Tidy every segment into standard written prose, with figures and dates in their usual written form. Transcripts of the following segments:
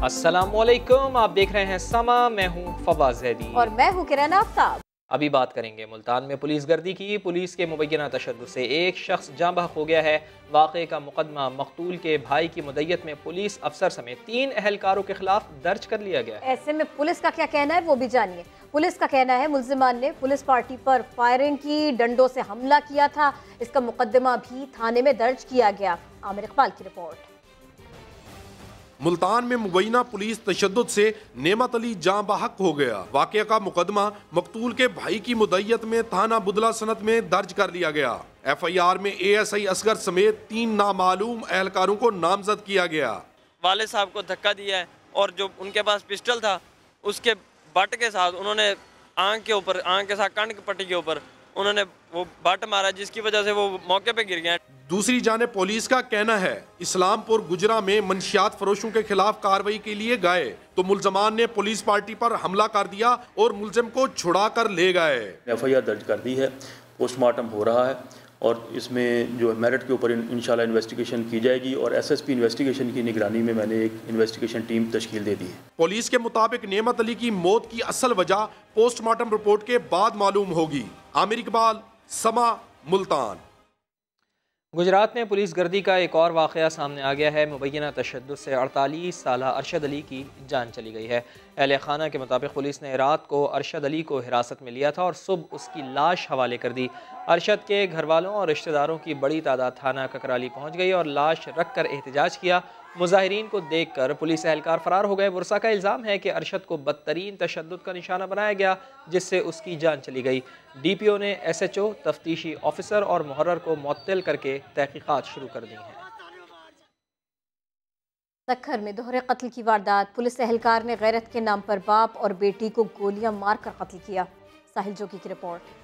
अस्सलामुअलैकुम, आप देख रहे हैं समा। मैं हूं फवाद ज़ैदी और मैं हूं किरण आफ्ताब। अभी बात करेंगे मुल्तान में पुलिस गर्दी की। पुलिस के मुबैना तशद्दुद से एक शख्स जाँ बहक हो गया है। वाक़े का मुकदमा मकतूल के भाई की मुद्दत में पुलिस अफसर समेत 3 अहलकारों के खिलाफ दर्ज कर लिया गया है। ऐसे में पुलिस का क्या कहना है वो भी जानिए। पुलिस का कहना है मुल्जिमान ने पुलिस पार्टी पर फायरिंग की, डंडों से हमला किया था। इसका मुकदमा भी थाने में दर्ज किया गया। आमिर इकबाल की रिपोर्ट। मुल्तान में मुबैना पुलिस तशद्दुद से नेमत अली जाँ बहक हो गया। वाक़े का मुकदमा मकतूल के भाई की मुद्दत में थाना बुदला सनत में दर्ज कर लिया गया। FIR में ASI असगर समेत 3 नामालूम एहलकारों को नामजद किया गया। वाले साहब को धक्का दिया है और जो उनके पास पिस्टल था उसके बट के साथ उन्होंने आंख के साथ कान की पट्टी के ऊपर उन्होंने वो बट मारा, जिसकी वजह से वो मौके पे गिर गया। दूसरी जानिब पुलिस का कहना है इस्लामपुर गुजरा में मंशियात फरोशों के खिलाफ कार्रवाई के लिए गए तो मुल्जमान ने पुलिस पार्टी पर हमला कर दिया और मुल्जिम को छुड़ा कर ले गए। FIR दर्ज कर दी है, पोस्टमार्टम हो रहा है और इसमें जो मेरिट के ऊपर इंशाल्लाह इन्वेस्टिगेशन की जाएगी और SSP इन्वेस्टिगेशन की निगरानी में मैंने एक इन्वेस्टिगेशन टीम तश्कील दे दी है। पुलिस के मुताबिक नेमत अली की मौत की असल वजह पोस्टमार्टम रिपोर्ट के बाद मालूम होगी। आमिर इकबाल, समा, मुल्तान। गुजरात में पुलिस गर्दी का एक और वाक़या सामने आ गया है। मुबैना तशद्दुद से 48 साल अरशद अली की जान चली गई है। अहले खाना के मुताबिक पुलिस ने रात को अरशद अली को हिरासत में लिया था और सुबह उसकी लाश हवाले कर दी। अरशद के घर वालों और रिश्तेदारों की बड़ी तादाद थाना ककराली पहुँच गई और लाश रख कर एहतजाज किया। मुजाहिरीन को देख कर पुलिस एहलकार फरार हो गए। बुरसा का इल्ज़ाम है कि अरशद को बदतरीन तशद्दुद का निशाना बनाया गया, जिससे उसकी जान चली गई। DPO ने SHO, तफ्तीशी ऑफिसर और मुहर्रर को मुअत्तल करके तहकीकात शुरू कर दी हैं। सक्खर में दोहरे कत्ल की वारदात। पुलिस एहलकार ने गैरत के नाम पर बाप और बेटी को गोलियां मारकर कत्ल किया। साहिल जोगी की रिपोर्ट।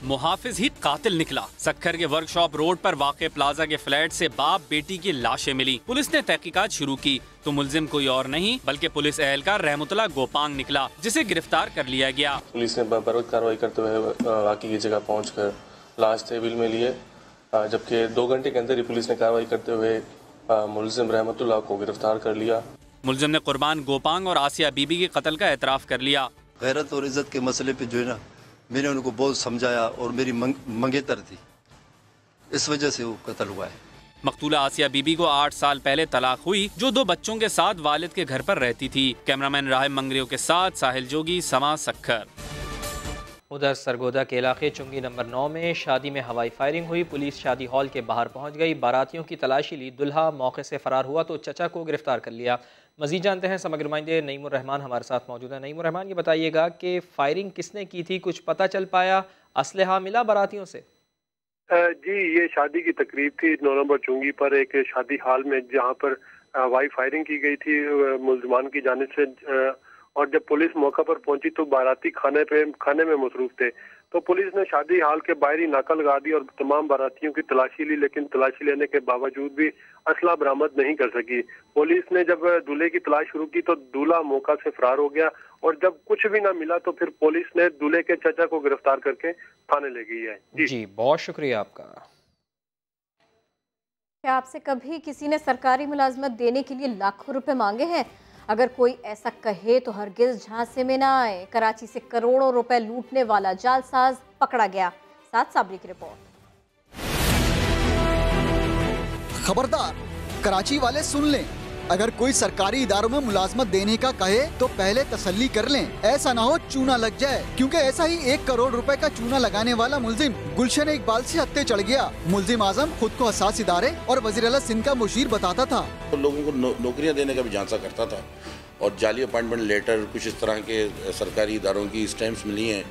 मुहाफिज ही कातिल निकला। सक्खर के वर्कशॉप रोड पर वाक़े प्लाजा के फ्लैट से बाप बेटी की लाशें मिली। पुलिस ने तहकीकात शुरू की तो मुल्जिम कोई और नहीं बल्कि पुलिस एहलकार रहमतुल्लाह गोपांग निकला, जिसे गिरफ्तार कर लिया गया। पुलिस ने बर्वक्त कार्रवाई करते हुए वाक़ई की जगह पहुंचकर लाश तहवील में लिए, जबकि 2 घंटे के अंदर ही पुलिस ने कार्रवाई करते हुए मुल्जिम रहमतुल्लाह को गिरफ्तार कर लिया। मुल्जिम ने कुर्बान गोपांग और आसिया बीबी के कत्ल का एतराफ़ कर लिया। गैरत और इज्जत के मसले पे जो है ना, मैंने उनको बहुत समझाया और मेरी मंगेतर थी, इस वजह से वो कत्ल हुआ है। मकतूला आसिया बीबी को 8 साल पहले तलाक हुई, जो 2 बच्चों के साथ वालिद के घर पर रहती थी। कैमरामैन राहिम मंगरियों के साथ साहिल जोगी, समा, सक्खर। उधर सरगोदा के इलाके चुंगी नंबर 9 में शादी में हवाई फायरिंग हुई। पुलिस शादी हॉल के बाहर पहुंच गई, बारातियों की तलाशी ली। दुल्हा मौके से फरार हुआ तो चचा को गिरफ्तार कर लिया। मजीद जानते हैं समग्र नुमाइंदे नईमुर रहमान हमारे साथ मौजूद है। नईमुर रहमान, ये बताइएगा कि फायरिंग किसने की थी, कुछ पता चल पाया, असलहा मिला बारातियों से? जी, ये शादी की तकरीब थी 9 नंबर चुंगी पर एक शादी हॉल में, जहाँ पर हवाई फायरिंग की गई थी मुल्जिमान की जानिब से। और जब पुलिस मौका पर पहुंची तो बाराती खाने में मसरूफ थे, तो पुलिस ने शादी हॉल के बाहर ही नाका लगा दी और तमाम बारातियों की तलाशी ली, लेकिन तलाशी लेने के बावजूद भी असला बरामद नहीं कर सकी। पुलिस ने जब दूल्हे की तलाश शुरू की तो दूल्हा मौका से फरार हो गया और जब कुछ भी ना मिला तो फिर पुलिस ने दूल्हे के चचा को गिरफ्तार करके थाने ले गई है। जी, बहुत शुक्रिया आपका। क्या आपसे कभी किसी ने सरकारी मुलाजमत देने के लिए लाखों रुपए मांगे हैं? अगर कोई ऐसा कहे तो हरगिज झांसे में ना आए। कराची से करोड़ों रुपए लूटने वाला जालसाज पकड़ा गया। साथ साबरी की रिपोर्ट। खबरदार, कराची वाले सुन लें, अगर कोई सरकारी इदारों में मुलाजमत देने का कहे तो पहले तसल्ली कर लें, ऐसा ना हो चूना लग जाए। क्योंकि ऐसा ही 1 करोड़ रुपए का चूना लगाने वाला मुल्जिम गुलशन इकबाल से हत्थे चढ़ गया। मुल्जिम आजम खुद को हसास इदारे और वज़ीर आला सिंध का मुशीर बताता था। तो लोगों को नौकरियां देने का भी झांसा करता था और जाली अपॉइंटमेंट लेटर, कुछ इस तरह के सरकारी इदारों की स्टैम्प्स मिली हैं।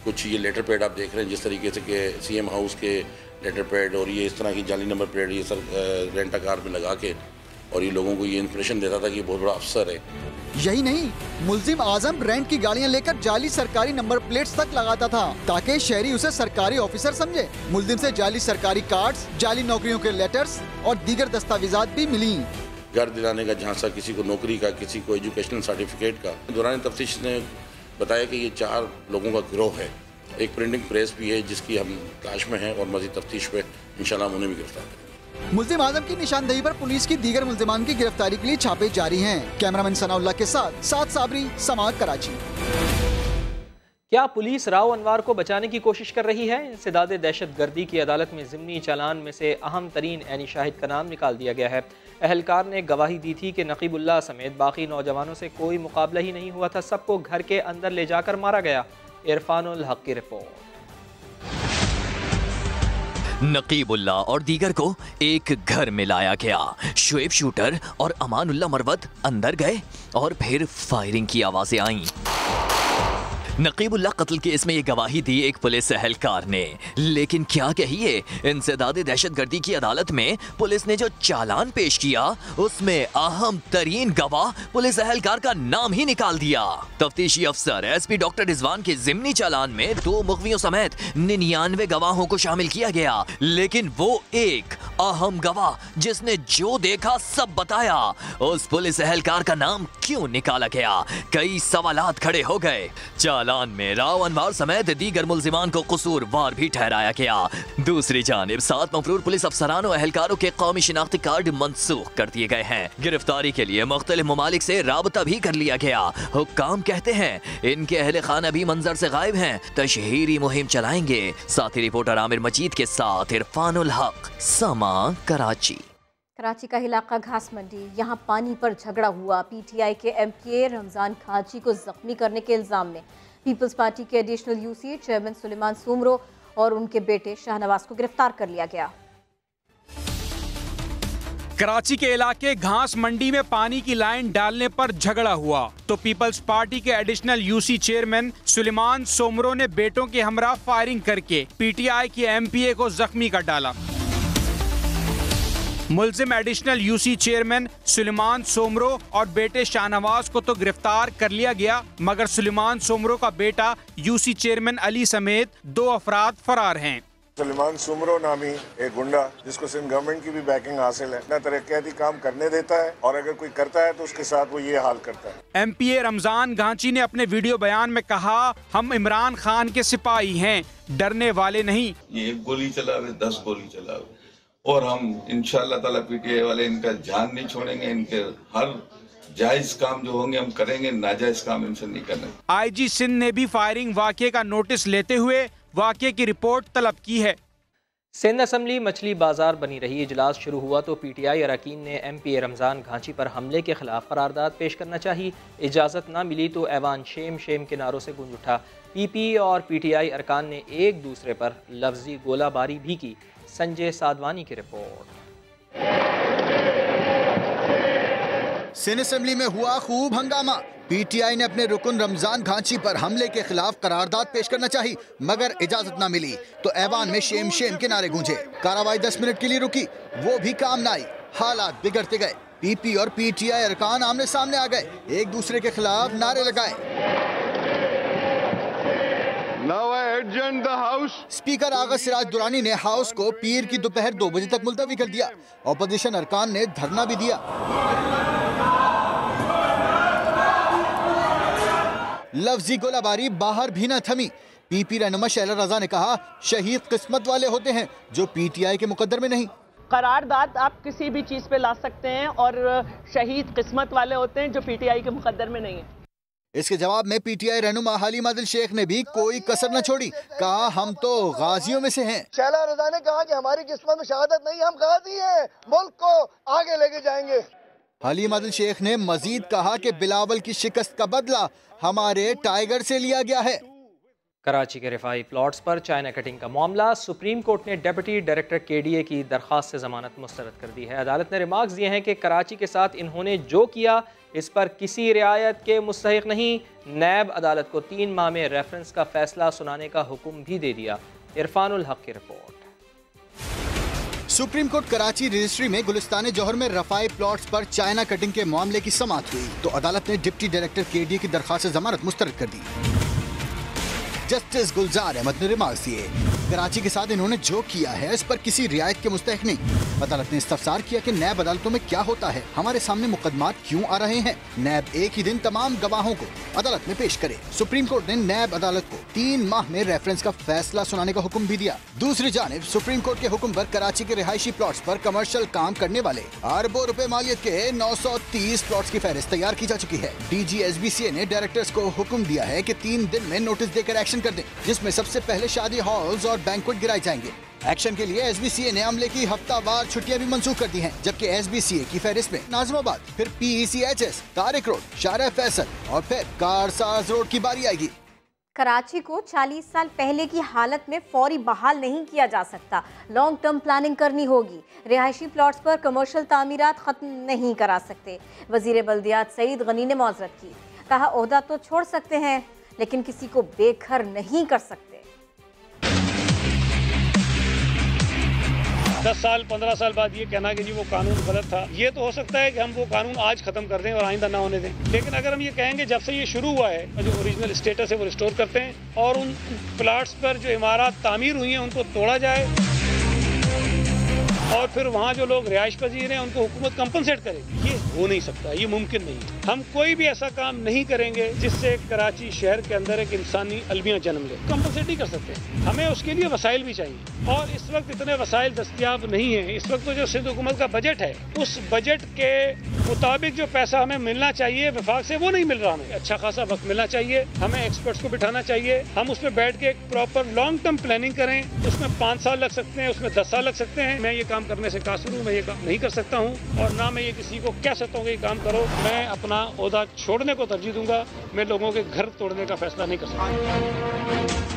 कुछ ये लेटर पैड आप देख रहे हैं जिस तरीके से कि CM हाउस के लेटर पैड और ये इस तरह की जाली नंबर प्लेट ये सर रेंटा कार में लगा के और ये लोगों को ये इंप्रेशन देता था कि बहुत बड़ा अफसर है। यही नहीं, मुल्जिम आजम रेंट की गाड़ियां लेकर जाली सरकारी नंबर प्लेट्स तक लगाता था ताकि शहरी उसे सरकारी ऑफिसर समझे। मुल्जिम से जाली सरकारी कार्ड्स, जाली नौकरियों के लेटर्स और दीगर दस्तावेजात भी मिली। घर दिलाने का झांसा, किसी को नौकरी का, किसी को एजुकेशनल सर्टिफिकेट का। दौरान तफ्तीश ने बताया कि ये 4 लोगों का गिरोह है। एक प्रिंटिंग प्रेस भी है जिसकी हम तलाश में हैं और मज़ीद तफ्तीश पे इंशाल्लाह उन्हें भी गिरफ्तार करेंगे। मुल्जिम आजम की निशानदेही पर पुलिस की दीगर मुल्जिमान की गिरफ्तारी के लिए छापे जारी हैं। कैमरामैन सनाउल्लाह के साथ साद साबरी, समाअत कराची। क्या पुलिस राव अनवार को बचाने की कोशिश कर रही है? इंसदाद दहशतगर्दी की अदालत में ज़िम्नी चालान में से अहम तरीन ऐनी शाहिद का नाम निकाल दिया गया है। अहलकार ने गवाही दी थी कि नकीबुल्लाह समेत बाकी नौजवानों से कोई मुकाबला ही नहीं हुआ था, सबको घर के अंदर ले जाकर मारा गया। इरफानुल हक की रिपोर्ट। नकीबुल्लाह और दीगर को एक घर में लाया गया। शुएब शूटर और अमानुल्लाह मरवत अंदर गए और फिर फायरिंग की आवाजें आईं। नकीबुल्लाह कत्ल केस में ये गवाही दी एक पुलिस एहलकार ने, लेकिन क्या कहिए, इंसदाद दहशतगर्दी की अदालत में पुलिस ने जो चालान पेश किया उसमें अहम तरीन गवाह पुलिस एहलकार का नाम ही निकाल दिया। तफ्तीशी अफसर SP डॉक्टर रिजवान के जिम्नी चालान में 2 मुखबियों समेत 99 गवाहों को शामिल किया गया, लेकिन वो एक अहम गवाह जिसने जो देखा सब बताया, उस पुलिस एहलकार का नाम क्यों निकाला गया? कई सवालात खड़े हो गए। चालान में राव अनवार समेत दीगर मुल्जिमान को कसूरवार भी ठहराया गया। दूसरी जानिब 7 मफरूर पुलिस अफसरान और एहलकारों के कौमी शिनाख्ती कार्ड मंसूख कर दिए गए हैं। गिरफ्तारी के लिए मुख्तलिफ ममालिक से राबता भी कर लिया गया। हुक्काम कहते हैं इनके अहले खाना भी मंजर से गायब हैं, तशहीरी मुहिम चलाएंगे। साथी रिपोर्टर आमिर मजीद के साथ इरफानुल हक, समा, कराची। कराची का इलाका घास मंडी, यहाँ पानी पर झगड़ा हुआ। PTI के MPA रमजान घांची को जख्मी करने के इल्जाम में पीपल्स पार्टी के additional UC chairman Suleman Soomro और उनके बेटे शाहनवाज को गिरफ्तार कर लिया गया। कराची के इलाके घास मंडी में पानी की लाइन डालने पर झगड़ा हुआ तो पीपल्स पार्टी के additional UC chairman Suleman Soomro ने बेटों के हमरा फायरिंग करके PTI के MPA को जख्मी कर डाला। मुल्जिम additional UC chairman Suleman Soomro और बेटे शाहनवाज को तो गिरफ्तार कर लिया गया, मगर सुलेमान सोमरो का बेटा UC चेयरमैन अली समेत 2 अफराद फरार हैं। सुलेमान सोमरो नामी एक गुंडा जिसको सिंध गवर्नमेंट की भी बैकिंग हासिल है, न तरक्याती काम करने देता है और अगर कोई करता है तो उसके साथ वो ये हाल करता है। MPA रमजान घांची ने अपने वीडियो बयान में कहा, हम इमरान खान के सिपाही हैं, डरने वाले नहीं। ये 1 गोली चलावे, 10 गोली चलावे और हम इंशाअल्लाह ताला PTI वाले इनका जान नहीं छोड़ेंगे। इनके हर जायज काम जो होंगे हम करेंगे, नाजायज काम इनसे नहीं करने। IG सिंध ने भी फायरिंग वाक़े का नोटिस लेते हुए वाक़े की रिपोर्ट तलब की है। सिंध असम्बली मछली बाजार बनी रही। इजलास शुरू हुआ तो PTI अरकान ने MPA रमजान घांची पर हमले के खिलाफ करारदाद पेश करना चाहिए। इजाज़त न मिली तो ऐवान शेम शेम के नारों से गूंज उठा। PP और PTI अरकान ने एक दूसरे पर लफ्जी गोलाबारी भी की। संजय साधवानी की रिपोर्ट। सिंध असेंबली में हुआ खूब हंगामा। PTI ने अपने रुकन रमजान घांची पर हमले के खिलाफ करारदाद पेश करना चाहिए, मगर इजाजत ना मिली तो ऐवान में शेम शेम के नारे गूंजे। कार्रवाई 10 मिनट के लिए रुकी, वो भी काम ना आई। हालात बिगड़ते गए। PP और PTI अरकान आमने सामने आ गए, एक दूसरे के खिलाफ नारे लगाए। स्पीकर आगा सिराज दुरानी ने हाउस को पीर की दोपहर 2 बजे तक मुलतवी कर दिया। ऑपोजिशन अरकान ने धरना भी दिया। लफ्जी गोलाबारी बाहर भी न थमी। PP रहनुमा शैला रजा ने कहा, शहीद किस्मत वाले होते हैं जो PTI के मुकद्दर में नहीं। करारदाद आप किसी भी चीज पे ला सकते हैं और शहीद किस्मत वाले होते हैं जो PTI के मुकद्दर में नहीं है। इसके जवाब में PTI रहनुमा हालिम आदिल शेख ने भी कोई कसर न छोड़ी, कहा हम तो गाजियों में से हैं। शैला रजा ने कहा कि हमारी किस्मत में शहादत नहीं, हम गाजी हैं, मुल्क को आगे लेके जाएंगे। हालिम आदिल शेख ने मजीद कहा कि बिलावल की शिकस्त का बदला हमारे टाइगर से लिया गया है। कराची के रिफाई प्लॉट्स पर चाइना कटिंग का मामला। सुप्रीम कोर्ट ने डिप्टी डायरेक्टर KDA की दरख्वास्त से जमानत मुस्तरद कर दी है। अदालत ने रिमार्क्स दिए हैं कि कराची के साथ इन्होंने जो किया इस पर किसी रियायत के मुस्तहिक नहीं। नैब अदालत को 3 माह में रेफरेंस का फैसला सुनाने का हुक्म भी दे दिया। इरफानुल हक की report. Supreme court Karachi registry में गुलिस्तान जौहर में रफाई प्लॉट्स पर चाइना कटिंग के मामले की समाअत हुई तो अदालत ने डिप्टी डायरेक्टर KDA की दरख्वास्त से जमानत मुस्तरद कर दी। जस्टिस गुलजार अहमद ने रिमार्क्स दिए, कराची के साथ इन्होंने जो किया है इस पर किसी रियायत के मुस्तहक नहीं। अदालत ने इस्तफसार किया कि नैब अदालतों में क्या होता है, हमारे सामने मुकदमात क्यों आ रहे हैं। नैब एक ही दिन तमाम गवाहों को अदालत में पेश करे। सुप्रीम कोर्ट ने नैब अदालत को 3 माह में रेफरेंस का फैसला सुनाने का हुक्म भी दिया। दूसरी जानिब सुप्रीम कोर्ट के हुक्म पर कराची के रिहायशी प्लॉट्स पर कमर्शियल काम करने वाले अरबों रुपए मालियत के 930 प्लॉट्स की फहरिस्त तैयार की जा चुकी है। DG SBCA ने डायरेक्टर्स को हुक्म दिया है कि 3 दिन में नोटिस देकर एक्शन कर दें, जिसमें सबसे पहले शादी हॉल्स और बैंक्वेट गिराए जाएंगे। एक्शन के लिए SBCA ने अमले की हफ्तावार छुट्टियां भी मंसूख कर दी हैं, जबकि SBCA की फहरिस्त में नाज़िमाबाद, फिर PECHS, तारिक रोड, शाहरा फैसल और फिर कारसाज रोड की बारी आएगी। कराची को 40 साल पहले की हालत में फौरी बहाल नहीं किया जा सकता, लॉन्ग टर्म प्लानिंग करनी होगी। रिहायशी प्लॉट्स पर कमर्शियल तामीरात खत्म नहीं करा सकते। वजीर बल्दियात सईद गनी ने मौजरत की, कहा ओहदा तो छोड़ सकते हैं लेकिन किसी को बेघर नहीं कर सकते। 10 साल 15 साल बाद ये कहना कि जी वो कानून गलत था, ये तो हो सकता है कि हम वो कानून आज खत्म कर दें और आइंदा ना होने दें। लेकिन अगर हम ये कहेंगे जब से ये शुरू हुआ है जो ओरिजिनल स्टेटस है वो रिस्टोर करते हैं और उन प्लाट्स पर जो इमारत तामीर हुई हैं उनको तोड़ा जाए और फिर वहाँ जो लोग रिहाइश पजीर हैं उनको हुकूमत कंपनसेट करे, ये हो नहीं सकता, ये मुमकिन नहीं है। हम कोई भी ऐसा काम नहीं करेंगे जिससे कराची शहर के अंदर एक इंसानी अलमिया जन्म ले। कंपनसेट नहीं कर सकते, हमें उसके लिए वसाइल भी चाहिए और इस वक्त इतने वसाइल दस्तियाब नहीं है। इस वक्त तो जो सिंध हुकूमत का बजट है उस बजट के मुताबिक जो पैसा हमें मिलना चाहिए विभाग से वो नहीं मिल रहा। हमें अच्छा खासा वक्त मिलना चाहिए, हमें एक्सपर्ट्स को बिठाना चाहिए, हम उसमें बैठ के एक प्रॉपर लॉन्ग टर्म प्लानिंग करें। उसमें 5 साल लग सकते हैं, उसमें 10 साल लग सकते हैं। मैं ये काम करने से कासिर हूँ, मैं ये काम नहीं कर सकता हूँ और ना मैं ये किसी को कह सकता हूँ कि ये काम करो। मैं अपना ओहदा छोड़ने को तरजीह दूंगा, मैं लोगों के घर तोड़ने का फैसला नहीं कर सकता।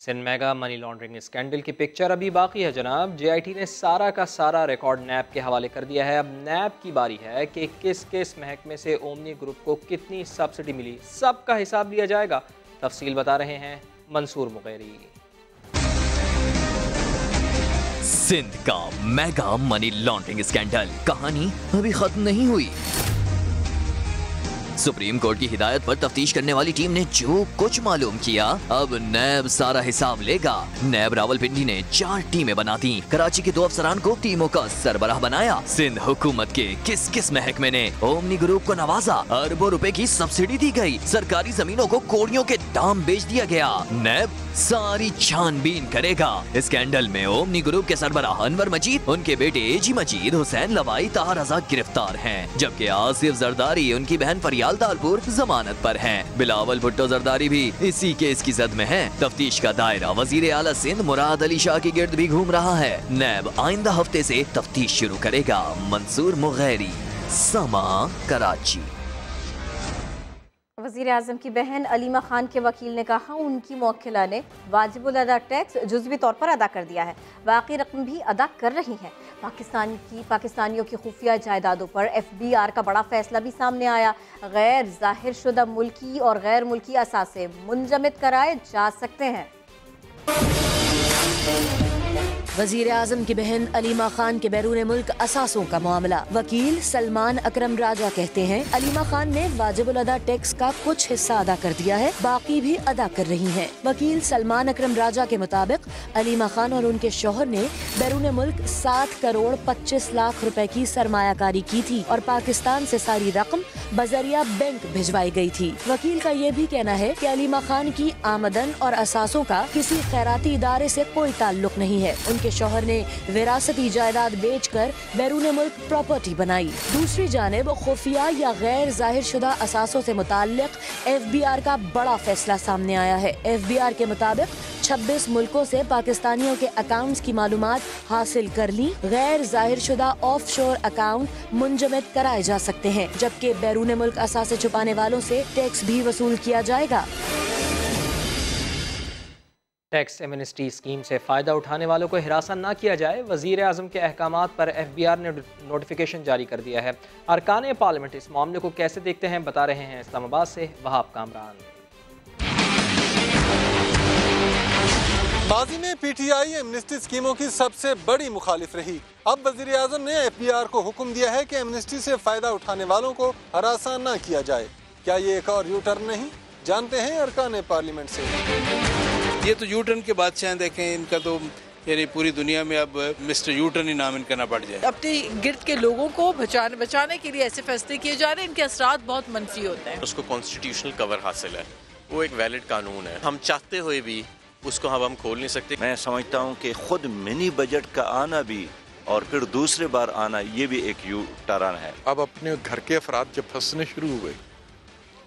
Sindh mega money laundering scandal की पिक्चर अभी बाकी है जनाब। JIT ने सारा का सारा रिकॉर्ड नैब के हवाले कर दिया है। अब नैब की बारी है कि किस किस महकमे से ओमनी ग्रुप को कितनी सब्सिडी मिली, सबका हिसाब लिया जाएगा। तफसील बता रहे हैं मंसूर मुगैरी। सिंध का मेगा मनी लॉन्ड्रिंग स्कैंडल कहानी अभी खत्म नहीं हुई। सुप्रीम कोर्ट की हिदायत पर तफ्तीश करने वाली टीम ने जो कुछ मालूम किया, अब नैब सारा हिसाब लेगा। नैब रावलपिंडी ने 4 टीमें बना दी। कराची के 2 अफसरान को टीमों का सरबराह बनाया। सिंध हुकूमत के किस किस महकमे ने ओमनी ग्रुप को नवाजा, अरबों रुपए की सब्सिडी दी गई, सरकारी जमीनों को कौड़ियों के दाम बेच दिया गया। नैब सारी छानबीन करेगा। स्कैंडल में ओमनी ग्रुप के सरबराह अनवर मजीद, उनके बेटे AG मजीद, हुसैन लवाई, ताहर रज़ा गिरफ्तार हैं, जबकि आसिफ जरदारी, उनकी बहन फरियाल दालपुर जमानत पर हैं। बिलावल भुट्टो जरदारी भी इसी केस की जद में हैं। तफ्तीश का दायरा वजीर आला सिंध मुराद अली शाह के गिर्द भी घूम रहा है। नैब आइंदा हफ्ते से तफ्तीश शुरू करेगा। मंसूर मुगैरी, समा, कराची। वज़ीर आज़म की बहन अलीमा खान के वकील ने कहा उनकी मौक्किला ने वाजिबुल अदा टैक्स जुज़वी तौर पर अदा कर दिया है, बाकी रकम भी अदा कर रही हैं। पाकिस्तानियों की खुफिया जायदादों पर FBR का बड़ा फैसला भी सामने आया। गैर जाहिर शुदा मुल्की और गैर मुल्की असासे मुंजमद कराए जा सकते हैं। वजीर आजम की बहन अलीमा खान के बैरून मुल्क असासों का मामला। वकील सलमान अकरम राजा कहते हैं अलीमा खान ने वाजिबुल अदा टैक्स का कुछ हिस्सा अदा कर दिया है, बाकी भी अदा कर रही हैं। वकील सलमान अकरम राजा के मुताबिक अलीमा खान और उनके शौहर ने बैरून मुल्क 7 करोड़ 25 लाख रुपए की सरमायाकारी की थी और पाकिस्तान से सारी रकम बजरिया बैंक भिजवाई गई थी। वकील का ये भी कहना है कि अलीमा खान की आमदन और असासों का किसी खैराती इदारे से कोई ताल्लुक नहीं है। उनके शौहर ने विरासती जायदाद बेचकर बैरून मुल्क प्रॉपर्टी बनाई। दूसरी जानिब खुफिया या गैर जाहिर शुदा असासों से मुताल्लिक FBR का बड़ा फैसला सामने आया है। FBR के मुताबिक 26 मुल्कों से पाकिस्तानियों के अकाउंट्स की मालूमात हासिल कर ली। गैर जाहिर शुदा ऑफशोर अकाउंट मुंजमद कराए जा सकते हैं, जबकि बैरून मुल्क असासे छुपाने वालों से टैक्स भी वसूल किया जाएगा। टैक्स एमनेस्टी स्कीम से फ़ायदा उठाने वालों को हिरासत न किया जाए, वज़ीर आज़म के अहकामात पर FBR ने नोटिफिकेशन जारी कर दिया है। अरकान पार्लियामेंट इस मामले को कैसे देखते हैं, बता रहे हैं इस्लामाबाद से वहाब कामरान। माजी में PTI एमनेस्टी स्कीमों की सबसे बड़ी मुखालिफ रही। अब वज़ीर आज़म ने FBR को हुक्म दिया है कि एमनेस्टी से फ़ायदा उठाने वालों को हरासा न किया जाए। क्या ये एक और यू टर्न नहीं? जानते हैं अरकान पार्लियामेंट से। ये तो यू टर्न के बादशाह देखें, इनका तो यानी पूरी दुनिया में अब मिस्टर यू टर्न ही नाम इनका ना पड़ जाए। अपने गिर्द के लोगों को बचाने के लिए ऐसे फैसले किए जा रहे हैं, इनके असरात बहुत मनफी होते हैं। उसको कॉन्स्टिट्यूशनल कवर हासिल है, वो एक वैलिड कानून है, हम चाहते हुए भी उसको हम खोल नहीं सकते। मैं समझता हूँ कि खुद मिनी बजट का आना भी और फिर दूसरी बार आना, ये भी एक यू टर्न है। अब अपने घर के अफराद जब फंसने शुरू हुए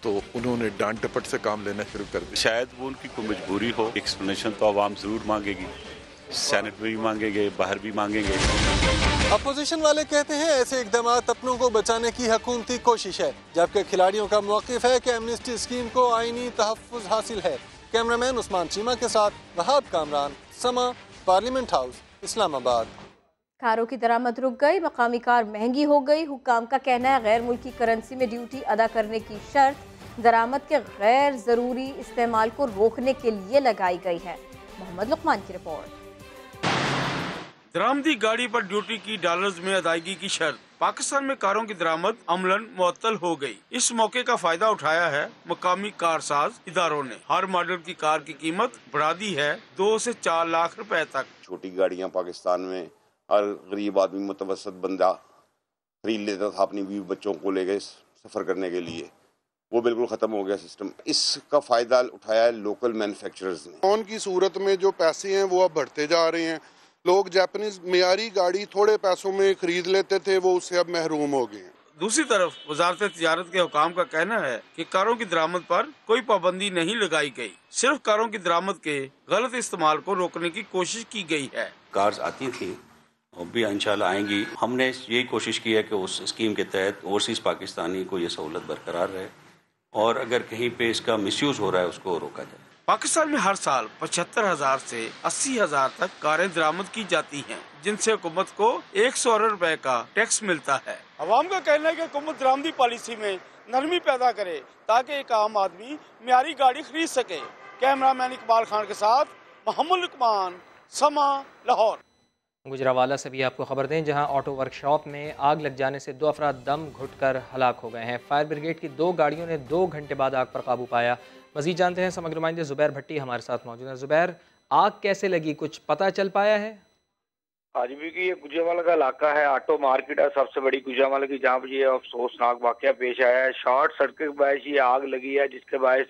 तो उन्होंने डांट डपट से काम लेना शुरू कर दिया। शायद वो उनकी कोई मजबूरी हो, एक्सप्लेनेशन तो आवाम जरूर मांगेगी, सेनेट में भी मांगेंगे, बाहर भी मांगेंगे। अपोजिशन वाले कहते हैं ऐसे इकदाम अपनों को बचाने की हुकूमती कोशिश है, जबकि खिलाड़ियों का मौक़िफ़ है कि एमनेस्टी स्कीम को आईनी तहफ़्फ़ुज़ हासिल है। कैमरामैन उस्मान चीमा के साथ वहाब कामरान, समा, पार्लियामेंट हाउस, इस्लामाबाद। कारों की दरामद रुक गई, मकामी कार महंगी हो गई। हुक्काम का कहना है गैर मुल्की करेंसी में ड्यूटी अदा करने की शर्त दरामद के गैर ज़रूरी इस्तेमाल को रोकने के लिए लगाई गई है। मोहम्मद लुकमान की रिपोर्ट। दरामदी गाड़ी पर ड्यूटी की डॉलर्स में अदायगी की शर्त। पाकिस्तान में कारों की दरामद अमलन मुअत्तल हो गई। इस मौके का फायदा उठाया है मकामी कारसाज इदारों ने। हर मॉडल की कार की कीमत बढ़ा दी है 2 से 4 लाख रुपए तक। छोटी गाड़ियां पाकिस्तान में हर गरीब आदमी मुतवसत बंदा खरीद लेता था अपनी बीवी बच्चों को लेकर सफ़र करने के लिए, वो बिल्कुल ख़त्म हो गया सिस्टम। इसका फ़ायदा उठाया है लोकल मैन्युफैक्चरर्स ने। लोन की सूरत में जो पैसे हैं वो अब बढ़ते जा रहे हैं। लोग जापानीज मियारी गाड़ी थोड़े पैसों में खरीद लेते थे, वो उससे अब महरूम हो गए हैं। दूसरी तरफ वजारत तिजारत के हुकाम का कहना है कि कारों की दरामद पर कोई पाबंदी नहीं लगाई गई, सिर्फ कारों की दरामद के गलत इस्तेमाल को रोकने की कोशिश की गई है। कार्स आती थी और भी इंशाल्लाह आएंगी। हमने यही कोशिश की है कि उस स्कीम के तहत ओवरसीज़ पाकिस्तानी को ये सहूलत बरकरार रहे और अगर कहीं पे इसका मिसयूज हो रहा है उसको रोका जाए। पाकिस्तान में हर साल 75,000 से 80,000 तक कारें दरामद की जाती हैं, जिनसे हुकूमत को 100 अरब रुपए का टैक्स मिलता है। अवाम का कहना है कि हुकूमत दरामदी पॉलिसी में नरमी पैदा करे ताकि एक आम आदमी मियारी गाड़ी खरीद सके। कैमरामैन इकबाल खान के साथ मोहम्मद लुकमान, समा, लाहौर। गुजरावाला से भी आपको खबर दें, जहां ऑटो वर्कशॉप में आग लग जाने से 2 अफराद दम घुटकर हलाक हो गए हैं। फायर ब्रिगेड की 2 गाड़ियों ने 2 घंटे बाद आग पर काबू पाया। मजीद जानते हैं, समग्र नुमाइंदे ज़ुबैर भट्टी हमारे साथ मौजूद हैं। ज़ुबैर, आग कैसे लगी, कुछ पता चल पाया है? आज भी कि ये गुजरावाला का इलाका है, ऑटो मार्केट है सबसे बड़ी गुजरावाला की, जहाँ पर ये अफसोसनाक वाकया पेश आया है। शॉर्ट सर्किट के बायस ये आग लगी है, जिसके बायस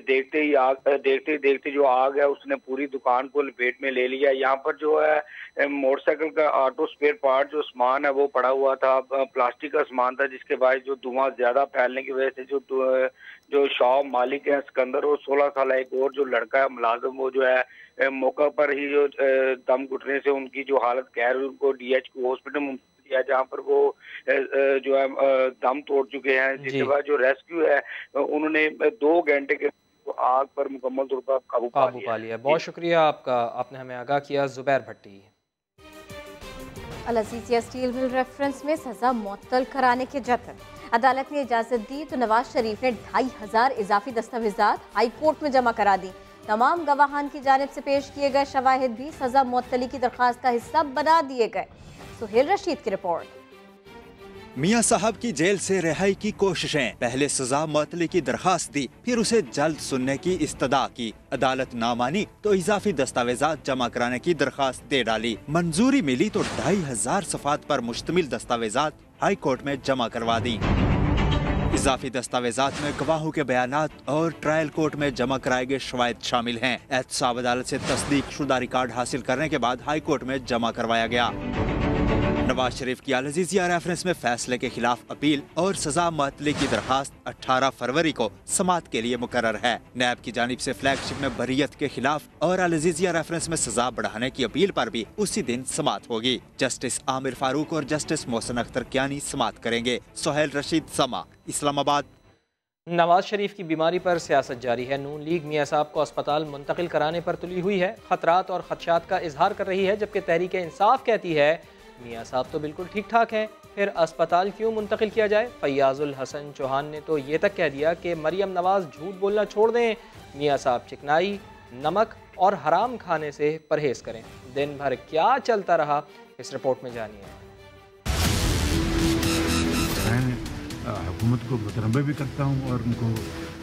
देखते जो आग है उसने पूरी दुकान को लपेट में ले लिया। यहाँ पर जो है मोटरसाइकिल का ऑटो स्पेयर पार्ट जो सामान है वो पड़ा हुआ था, प्लास्टिक का सामान था, जिसके बायस जो धुआं ज्यादा फैलने की वजह से जो शॉप मालिक है सिकंदर और 16 साल एक और जो लड़का है मुलाजिम, वो जो है मौका पर ही जो दम घुटने से उनकी जो हालत खैर, उनको DH हॉस्पिटल में किया, जहाँ पर वो जो है दम तोड़ चुके हैं। जिसके बाद जो रेस्क्यू है उन्होंने 2 घंटे के आग पर मुकम्मल तौर पर काबू पा लिया। बहुत शुक्रिया आपका, आपने हमें आगाह किया। ज़ुबैर भट्टी। अल-अज़ीज़िया स्टील मिल रेफरेंस में सजा मुअत्तल कराने के जतन। अदालत ने इजाजत दी तो नवाज शरीफ ने 2500 इजाफी दस्तावेजात हाई कोर्ट में जमा करा दी। तमाम गवाहान की जानिब से पेश किए गए शवाहिद भी सजा मुअत्तली की दरख्वास्त का हिस्सा बना दिए गए। सुहेल रशीद की रिपोर्ट। मियां साहब की जेल से रिहाई की कोशिशें, पहले सजा मुअत्तली की दरखास्त दी, फिर उसे जल्द सुनने की इस्तदा की। अदालत ना मानी तो इजाफी दस्तावेजात जमा कराने की दरखास्त दे डाली। मंजूरी मिली तो 2500 सफ़ात पर मुश्तमिल दस्तावेजात हाई कोर्ट में जमा करवा दी। इजाफी दस्तावेजात में गवाहों के बयानात और ट्रायल कोर्ट में जमा कराए गए शवाहिद शामिल हैं। एहतसाब अदालत से तस्दीक शुदा रिकॉर्ड हासिल करने के बाद हाई कोर्ट में जमा करवाया गया। नवाज शरीफ की अल-अज़ीज़िया रेफरेंस में फैसले के खिलाफ अपील और सजा मुअत्तली की दरखास्त 18 फरवरी को समाअत के लिए मुकर्रर है। नैब की जानिब से फ्लैगशिप में बरियत के खिलाफ और अल-अज़ीज़िया रेफरेंस में सजा बढ़ाने की अपील पर भी उसी दिन समाअत होगी। जस्टिस आमिर फारूक और जस्टिस मोहसिन अख्तर कियानी समाअत करेंगे। सुहेल रशीद, समा, इस्लामाबाद। नवाज शरीफ की बीमारी पर सियासत जारी है। नून लीग मियां साहब को अस्पताल मुंतकिल कराने पर तुली हुई है, खतरात और खदशात का इजहार कर रही है, जबकि तहरीक इंसाफ कहती है मियां साहब तो बिल्कुल ठीक ठाक हैं, फिर अस्पताल क्यों मुंतकिल किया जाए। फैयाजुल हसन चौहान ने तो ये तक कह दिया कि मरियम नवाज झूठ बोलना छोड़ दें, मियां साहब चिकनाई, नमक और हराम खाने से परहेज करें। दिन भर क्या चलता रहा, इस रिपोर्ट में जानिए। मैं हुकूमत को मुतनब्बे भी करता हूँ और उनको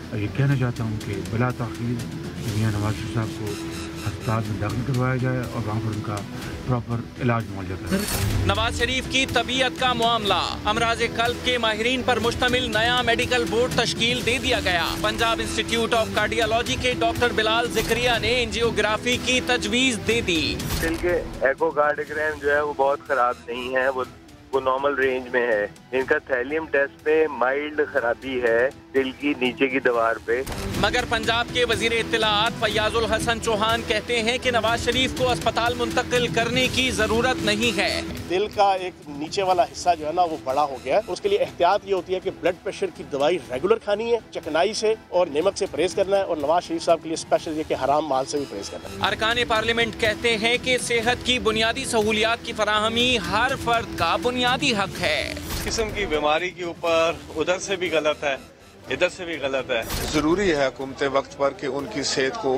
ये कहना चाहता हूँ कि बिला ताख़ीर मियां नवाज शरीफ साहब को अस्पताल में दाखिल करवाया जाए और वहाँ पर उनका प्रॉपर इलाज मुहैया कराया। नवाज शरीफ की तबीयत का मामला, अमराज कल्ब के माहिरीन पर मुश्तमिल नया मेडिकल बोर्ड तश्कील दे दिया गया। पंजाब इंस्टीट्यूट ऑफ कार्डियोलॉजी के डॉक्टर बिलाल ज़िक्रिया ने एंजियोग्राफी की तजवीज़ दे दी। दिल के एकोकार्डियोग्राम जो है वो बहुत खराब नहीं है, वो नॉर्मल रेंज में है। इनका थैलियम टेस्ट पे माइल्ड खराबी है दिल की नीचे की दीवार पे। मगर पंजाब के वजीर इत्तलाआत फयाजुल हसन चौहान कहते हैं कि नवाज शरीफ को अस्पताल मुंतकिल करने की जरूरत नहीं है। दिल का एक नीचे वाला हिस्सा जो है ना वो बड़ा हो गया है। उसके लिए एहतियात ये होती है कि ब्लड प्रेशर की दवाई रेगुलर खानी है, चिकनाई से और नमक से परहेज करना है, और नवाज शरीफ साहब के लिए स्पेशल ये कि हराम माल से भी परहेज करना है। अरकान पार्लियामेंट कहते हैं कि सेहत की बुनियादी सहूलियात की फराहमी हर फर्द का बुनियादी हक है। इस किस्म की बीमारी के ऊपर उधर से भी गलत है, इधर से भी गलत है। जरूरी है हुकूमत वक्त पर कि उनकी सेहत को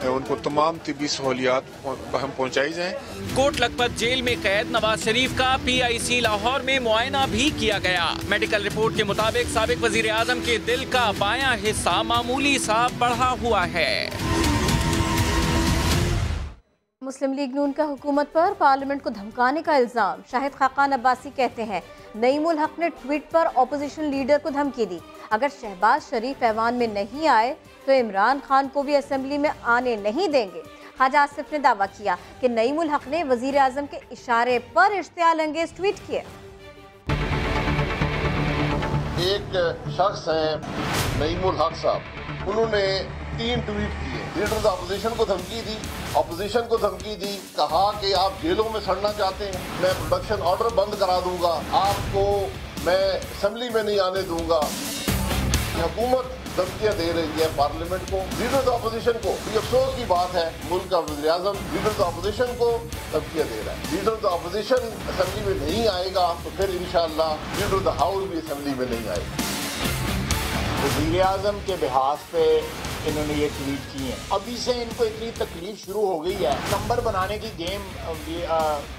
उनको तमाम तिब्बी सहूलियात हम पहुँचाई जाए। कोट लखपत जेल में कैद नवाज शरीफ का PIC लाहौर में मुआयना भी किया गया। मेडिकल रिपोर्ट के मुताबिक साबिक वजीर आजम के दिल का बायां हिस्सा मामूली सा बढ़ा हुआ है। मुस्लिम लीग नून का हुकूमत पर पार्लियामेंट को धमकाने का इल्जाम। शाहिद खाकान अब्बासी कहते हैं नईमुल हक ने ट्वीट पर ऑपोजिशन लीडर को धमकी दी। अगर शहबाज शरीफ ऐवान में नहीं आए तो इमरान खान को भी असेंबली में आने नहीं देंगे। ख्वाजा आसिफ ने दावा किया कि नईमुल हक ने वजीर आजम के इशारे पर इश्तियाल अंगेज ट्वीट किए। एक शख्स हैं नईमुल हक साहब, उन्होंने 3 ट्वीट किए। लीडर ऑफ अपोजिशन को धमकी दी, अपोजिशन को धमकी दी, कहा कि आप जेलों में सड़ना चाहते हैं, मैं प्रोडक्शन ऑर्डर बंद करा दूंगा, आपको मैं असेंबली में नहीं आने दूंगा। हुकूमत धमकियां दे रही है पार्लियामेंट को, लीडर ऑफ अपोजिशन को। ये अफसोस की बात है, मुल्क का वज़ीर आज़म लीडर ऑफ अपोजिशन को धमकियां दे रहा है। लीडर ऑफ अपोजिशन असेंबली में नहीं आएगा तो फिर इंशाअल्लाह लीडर ऑफ द हाउस भी असेंबली में नहीं आएगा। वज़ीर आज़म के बिहाफ पे इन्होंने ये ट्वीट किए हैं। अभी से इनको इतनी तकलीफ शुरू हो गई है, नंबर बनाने की गेम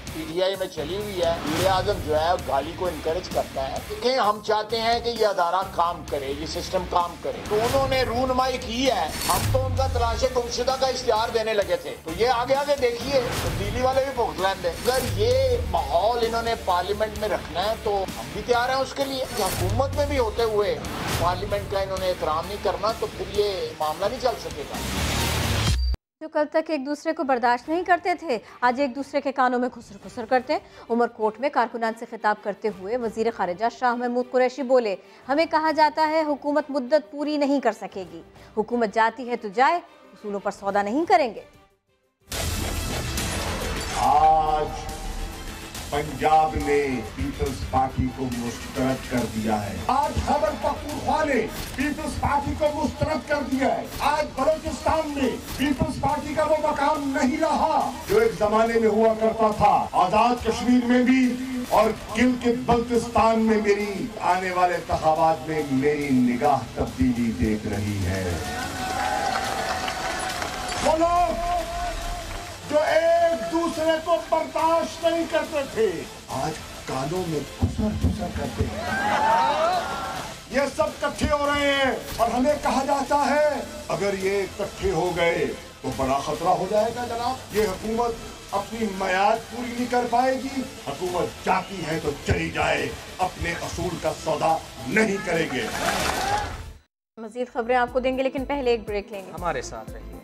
PTI में चली हुई है। वज़ीर आज़म जो है गाली को इनकरेज करता है। देखें, हम चाहते हैं कि ये अदारा काम करे, ये सिस्टम काम करे, तो उन्होंने रूनुमाई की है। हम तो उनका तलाशे गुमशुदा का इश्तिहार देने लगे थे, तो ये आगे आगे देखिए तब्दीली वाले भी भुगत लेंगे। अगर ये माहौल इन्होंने पार्लियामेंट में रखना है तो हम भी तैयार हैं उसके लिए। हुकूमत में भी होते हुए पार्लियामेंट का इन्होंने एहतराम नहीं करना तो फिर ये मामला नहीं चल सकेगा। जो कल तक एक दूसरे को बर्दाश्त नहीं करते थे, आज एक दूसरे के कानों में खुसर खुसर करते हैं। उमरकोट में कारकुनान से खिताब करते हुए वजीर खारिजा शाह महमूद कुरैशी बोले, हमें कहा जाता है हुकूमत मुद्दत पूरी नहीं कर सकेगी, हुकूमत जाती है तो जाए, उसूलों पर सौदा नहीं करेंगे। आज पंजाब ने पीपल्स पार्टी को मुस्तरद कर दिया है। आज खैबर पख्तूनख्वा ने पीपल्स पार्टी को मुस्तरद कर दिया है। आज बलोचिस्तान में पीपल्स पार्टी का वो मकाम नहीं रहा जो एक जमाने में हुआ करता था। आजाद कश्मीर में भी और गिलगित बल्तिस्तान में मेरी आने वाले इंतखाबात में मेरी निगाह तब्दीली देख रही है। वो लोग जो एक दूसरे को बर्दाश्त नहीं करते थे, आज कानों में खुसर खुसर करते हैं। ये सब इकट्ठे हो रहे हैं और हमें कहा जाता है अगर ये इकट्ठे हो गए तो बड़ा खतरा हो जाएगा जनाब। ये हुकूमत अपनी मियाद पूरी नहीं कर पाएगी। हुकूमत जाती है तो चली जाए, अपने असूल का सौदा नहीं करेंगे। मजीद खबरें आपको देंगे, लेकिन पहले एक ब्रेक लेंगे। हमारे साथ रहिए।